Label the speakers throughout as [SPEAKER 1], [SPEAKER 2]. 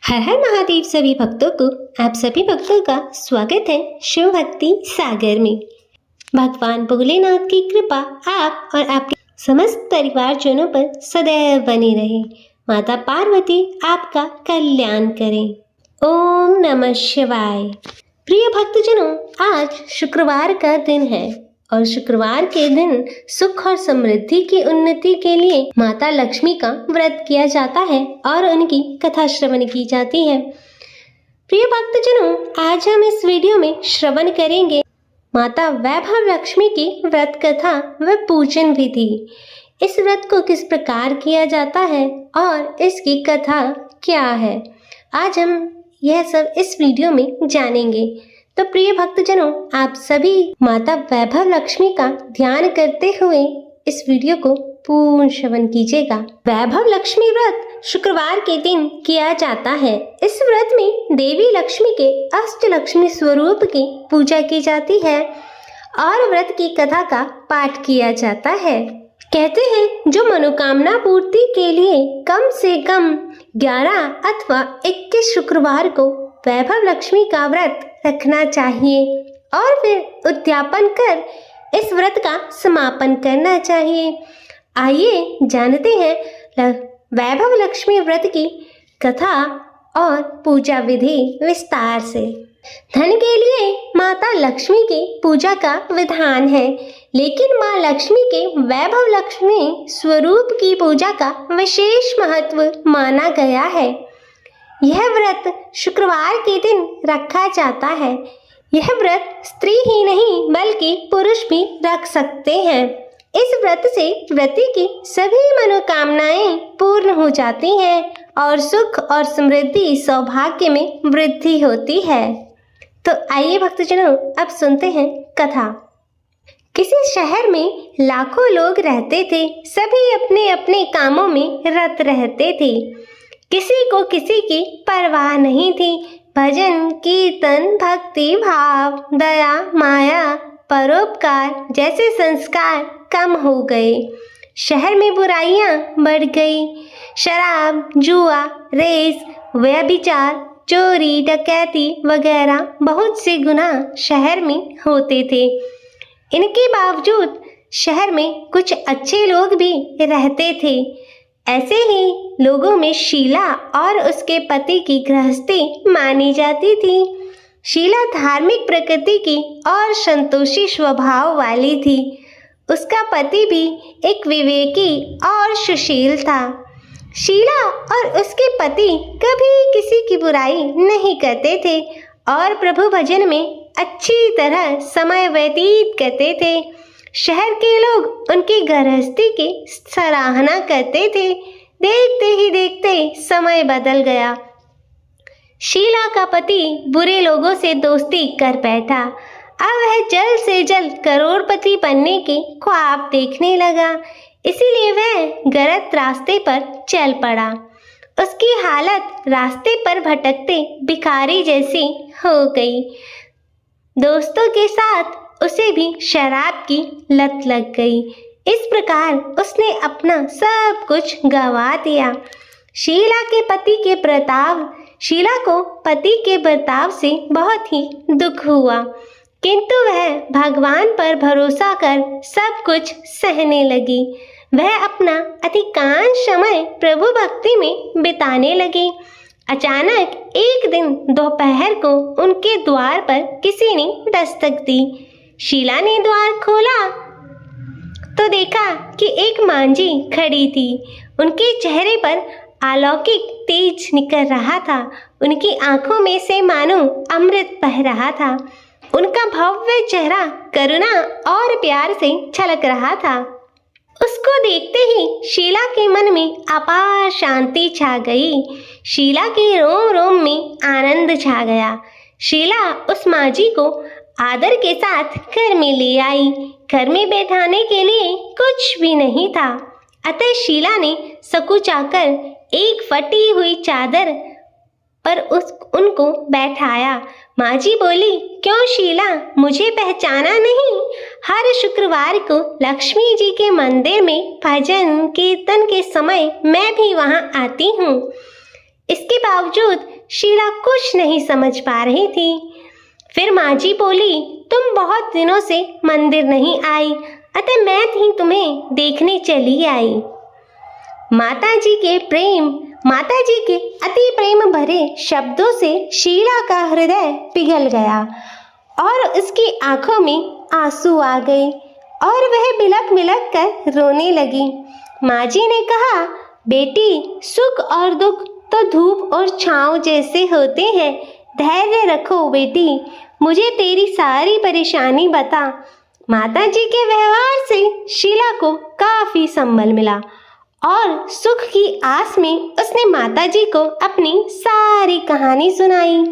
[SPEAKER 1] हर हर महादेव सभी भक्तों को आप सभी भक्तों का स्वागत है शिव भक्ति सागर में। भगवान भोलेनाथ की कृपा आप और आपके समस्त परिवारजनों पर सदैव बनी रहे। माता पार्वती आपका कल्याण करें। ओम नमः शिवाय। प्रिय भक्तजनों, आज शुक्रवार का दिन है और शुक्रवार के दिन सुख और समृद्धि की उन्नति के लिए माता लक्ष्मी का व्रत किया जाता है और उनकी कथा श्रवण की जाती है। प्रिय भक्तजनों, आज हम इस वीडियो में श्रवण करेंगे माता वैभव लक्ष्मी की व्रत कथा व पूजन विधि। इस व्रत को किस प्रकार किया जाता है और इसकी कथा क्या है, आज हम यह सब इस वीडियो में जानेंगे। तो प्रिय भक्तजनों, आप सभी माता वैभव लक्ष्मी का ध्यान करते हुए इस वीडियो को पूर्ण श्रवण कीजिएगा। वैभव लक्ष्मी व्रत शुक्रवार के दिन किया जाता है। इस व्रत में देवी लक्ष्मी के अष्टलक्ष्मी स्वरूप की पूजा की जाती है और व्रत की कथा का पाठ किया जाता है। कहते हैं, जो मनोकामना पूर्ति के लिए कम से कम 11 अथवा 21 शुक्रवार को वैभव लक्ष्मी का व्रत रखना चाहिए और फिर उद्यापन कर इस व्रत का समापन करना चाहिए। आइए जानते हैं वैभव लक्ष्मी व्रत की कथा और पूजा विधि विस्तार से। धन के लिए माता लक्ष्मी की पूजा का विधान है, लेकिन माँ लक्ष्मी के वैभव लक्ष्मी स्वरूप की पूजा का विशेष महत्व माना गया है। यह व्रत शुक्रवार के दिन रखा जाता है। यह व्रत स्त्री ही नहीं बल्कि पुरुष भी रख सकते हैं। इस व्रत से व्रती की सभी मनोकामनाएं पूर्ण हो जाती हैं और सुख और समृद्धि सौभाग्य में वृद्धि होती है। तो आइए भक्तजनों, अब सुनते हैं कथा। किसी शहर में लाखों लोग रहते थे। सभी अपने अपने कामों में रत रहते थे। किसी को किसी की परवाह नहीं थी। भजन, कीर्तन, भक्ति भाव, दया, माया, परोपकार जैसे संस्कार कम हो गए। शहर में बुराइयां बढ़ गई। शराब, जुआ, रेस, व्यभिचार, चोरी, डकैती वगैरह बहुत से गुनाह शहर में होते थे। इनके बावजूद शहर में कुछ अच्छे लोग भी रहते थे। ऐसे ही लोगों में शीला और उसके पति की गृहस्थी मानी जाती थी। शीला धार्मिक प्रकृति की और संतोषी स्वभाव वाली थी। उसका पति भी एक विवेकी और सुशील था। शीला और उसके पति कभी किसी की बुराई नहीं करते थे और प्रभु भजन में अच्छी तरह समय व्यतीत करते थे। शहर के लोग उनकी गृहस्थी की सराहना करते थे। देखते ही देखते समय बदल गया। शीला का पति बुरे लोगों से दोस्ती कर बैठा। अब वह जल्द से जल्द करोड़पति बनने के ख्वाब देखने लगा, इसीलिए वह गलत रास्ते पर चल पड़ा। उसकी हालत रास्ते पर भटकते भिखारी जैसी हो गई। दोस्तों के साथ उसे भी शराब की लत लग गई। इस प्रकार उसने अपना सब कुछ गंवा दिया। शीला को पति के बर्ताव से बहुत ही दुख हुआ, किंतु वह भगवान पर भरोसा कर सब कुछ सहने लगी। वह अपना अधिकांश समय प्रभु भक्ति में बिताने लगी। अचानक एक दिन दोपहर को उनके द्वार पर किसी ने दस्तक दी। शीला ने द्वार खोला तो देखा कि एक मांझी खड़ी थी। उनके चेहरे पर अलौकिक तेज निकल रहा था। उनकी आंखों में से मानो अमृत बह रहा था। उनका भव्य चेहरा करुणा और प्यार से छलक रहा था। उसको देखते ही शीला के मन में अपार शांति छा गई। शीला के रोम रोम में आनंद छा गया। शीला उस मांझी को आदर के साथ घर में ले आई। घर में बैठाने के लिए कुछ भी नहीं था, अतः शीला ने सकुचाकर एक फटी हुई चादर पर उनको बैठाया। मांझी बोली, क्यों शीला, मुझे पहचाना नहीं? हर शुक्रवार को लक्ष्मी जी के मंदिर में भजन कीर्तन के समय मैं भी वहां आती हूँ। इसके बावजूद शीला कुछ नहीं समझ पा रही थी। फिर माँ जी बोली, तुम बहुत दिनों से मंदिर नहीं आई, अतः मैं ही तुम्हें देखने चली आई। माता जी के अति प्रेम भरे शब्दों से शीला का हृदय पिघल गया और उसकी आंखों में आंसू आ गए और वह बिलख बिलख कर रोने लगी। माँ जी ने कहा, बेटी, सुख और दुख तो धूप और छांव जैसे होते हैं, धैर्य रखो बेटी, मुझे तेरी सारी परेशानी बता। माता जी के व्यवहार से शीला को काफी संबल मिला और सुख की आस में उसने माता जी को अपनी सारी कहानी सुनाई।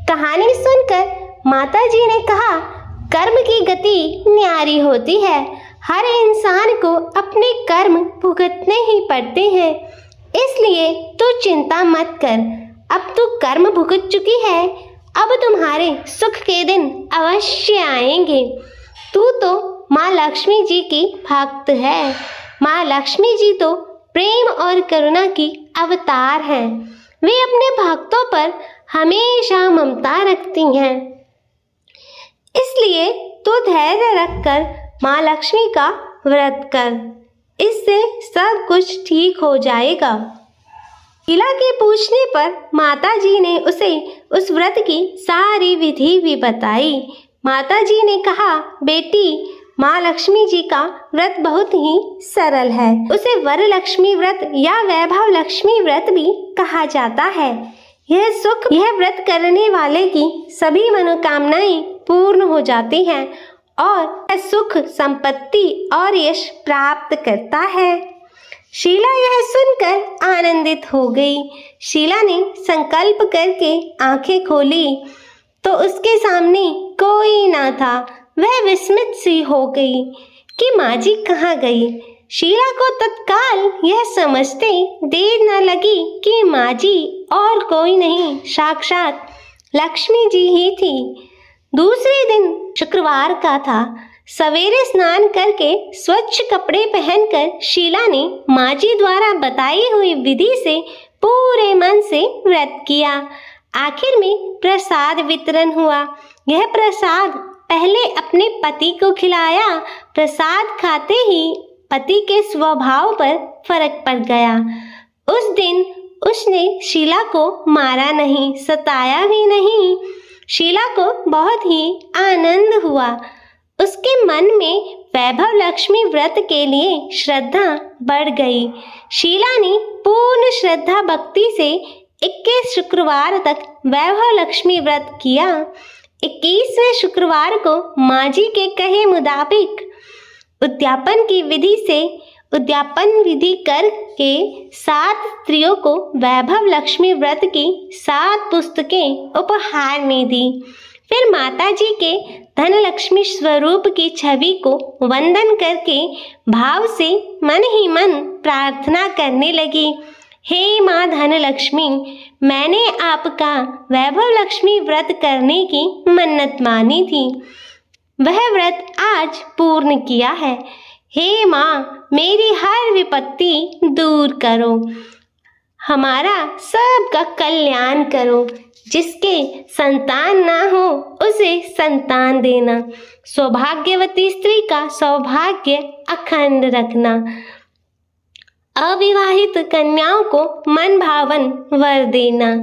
[SPEAKER 1] कहानी सुनकर माता जी ने कहा, कर्म की गति न्यारी होती है, हर इंसान को अपने कर्म भुगतने ही पड़ते हैं, इसलिए तू चिंता मत कर, अब तू कर्म भुगत चुकी है, अब तुम्हारे सुख के दिन अवश्य आएंगे। तू तो माँ लक्ष्मी जी की भक्त है। माँ लक्ष्मी जी तो प्रेम और करुणा की अवतार हैं। वे अपने भक्तों पर हमेशा ममता रखती हैं। इसलिए तू धैर्य रखकर माँ लक्ष्मी का व्रत कर, इससे सब कुछ ठीक हो जाएगा। शीला के पूछने पर माता जी ने उसे उस व्रत की सारी विधि भी बताई। माता जी ने कहा, बेटी, माँ लक्ष्मी जी का व्रत बहुत ही सरल है। उसे वरलक्ष्मी व्रत या वैभव लक्ष्मी व्रत भी कहा जाता है। यह व्रत करने वाले की सभी मनोकामनाएं पूर्ण हो जाती हैं और सुख, संपत्ति और यश प्राप्त करता है। शीला यह सुनकर आनंदित हो गई। शीला ने संकल्प करके आंखें खोली तो उसके सामने कोई ना था। वह विस्मित सी हो गई कि माँ जी कहाँ गई। शीला को तत्काल यह समझते देर न लगी कि माँ जी और कोई नहीं, साक्षात लक्ष्मी जी ही थी। दूसरे दिन शुक्रवार का था। सवेरे स्नान करके स्वच्छ कपड़े पहनकर शीला ने माँ जी द्वारा बताई हुई विधि से पूरे मन से व्रत किया। आखिर में प्रसाद वितरण हुआ। यह प्रसाद पहले अपने पति को खिलाया। प्रसाद खाते ही पति के स्वभाव पर फर्क पड़ गया। उस दिन उसने शीला को मारा नहीं, सताया भी नहीं। शीला को बहुत ही आनंद हुआ। उसके मन में वैभव लक्ष्मी व्रत के लिए श्रद्धा बढ़ गई। शीला ने पूर्ण श्रद्धा भक्ति से 21 शुक्रवार तक वैभव लक्ष्मी व्रत किया। 21वें शुक्रवार को माँ जी के कहे मुताबिक उद्यापन विधि करके 7 स्त्रियों को वैभव लक्ष्मी व्रत की 7 पुस्तकें उपहार में दी। फिर माता जी के धनलक्ष्मी स्वरूप की छवि को वंदन करके भाव से मन ही मन प्रार्थना करने लगी, हे माँ धनलक्ष्मी, मैंने आपका वैभव लक्ष्मी व्रत करने की मन्नत मानी थी, वह व्रत आज पूर्ण किया है। हे माँ, मेरी हर विपत्ति दूर करो, हमारा सबका कल्याण करो। जिसके संतान ना हो उसे संतान देना, सौभाग्यवती स्त्री का सौभाग्य अखंड रखना, अविवाहित कन्याओं को मन भावन वर देना।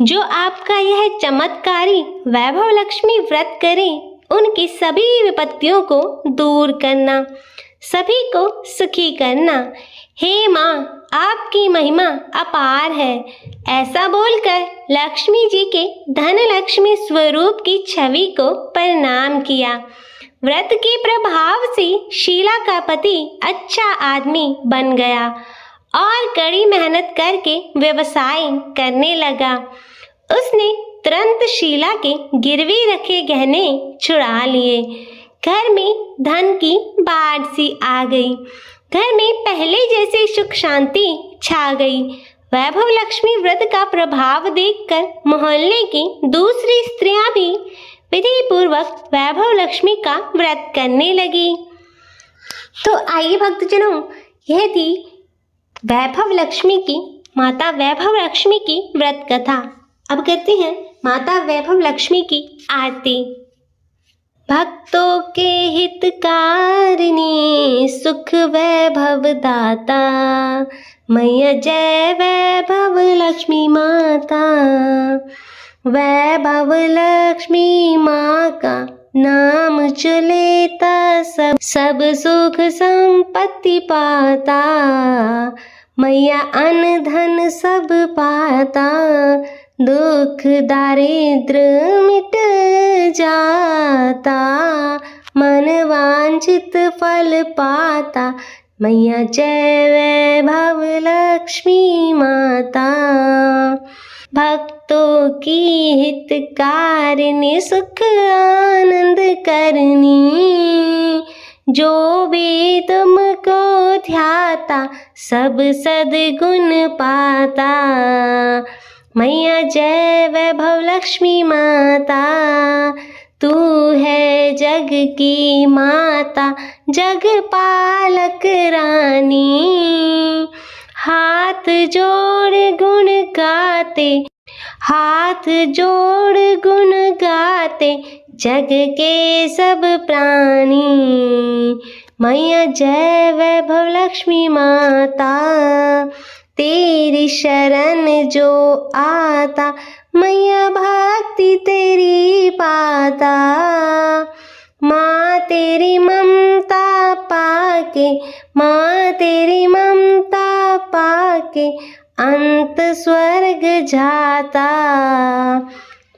[SPEAKER 1] जो आपका यह चमत्कारी वैभव लक्ष्मी व्रत करे उनकी सभी विपत्तियों को दूर करना, सभी को सुखी करना। हे माँ, आपकी महिमा अपार है। ऐसा बोलकर लक्ष्मी जी के धन लक्ष्मी स्वरूप की छवि को प्रणाम किया। व्रत के प्रभाव से शीला का पति अच्छा आदमी बन गया और कड़ी मेहनत करके व्यवसाय करने लगा। उसने तुरंत शीला के गिरवी रखे गहने छुड़ा लिए। घर में धन की बाढ़ सी आ गई। घर में पहले जैसी सुख शांति छा गई। वैभव लक्ष्मी व्रत का प्रभाव देखकर मोहल्ले की दूसरी स्त्रियां भी विधि पूर्वक वैभव लक्ष्मी का व्रत करने लगी। तो आइए भक्तजनों, यह थी वैभव लक्ष्मी की, माता वैभव लक्ष्मी की व्रत कथा। अब करते हैं माता वैभव लक्ष्मी की आरती। भक्तों के हितकारिणी सुख वैभव दाता, मैया जय वैभव लक्ष्मी माता। वैभव लक्ष्मी माँ का नाम जो लेता सब सुख संपत्ति पाता। मैया अन्न धन सब पाता, दुख दारिद्र मिट जाता। मन वांछित फल पाता, मैया जय वैभव लक्ष्मी माता। भक्तों की हितकारिणी सुख आनंद करनी, जो भी तुमको ध्याता सब सद्गुण पाता। मैया जय वैभव लक्ष्मी माता, तू है जग की माता जग पालक रानी। हाथ जोड़ गुण गाते, हाथ जोड़ गुण गाते जग के सब प्राणी। मैया जय वैभव लक्ष्मी माता, तेरी शरण जो आता मैया भक्ति तेरी पाता। माँ तेरी ममता पाके, माँ तेरी ममता पाके अंत स्वर्ग जाता।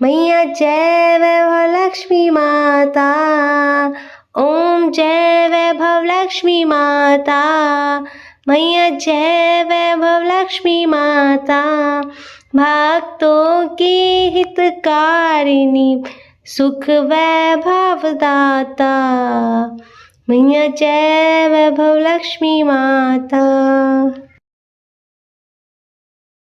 [SPEAKER 1] मैया जय वैभव लक्ष्मी माता, ओम जय वैभव लक्ष्मी माता। मैया जय वैभव लक्ष्मी माता, भक्तों की हितकारिणी सुख वैभव दाता। मैया जय वैभव लक्ष्मी माता।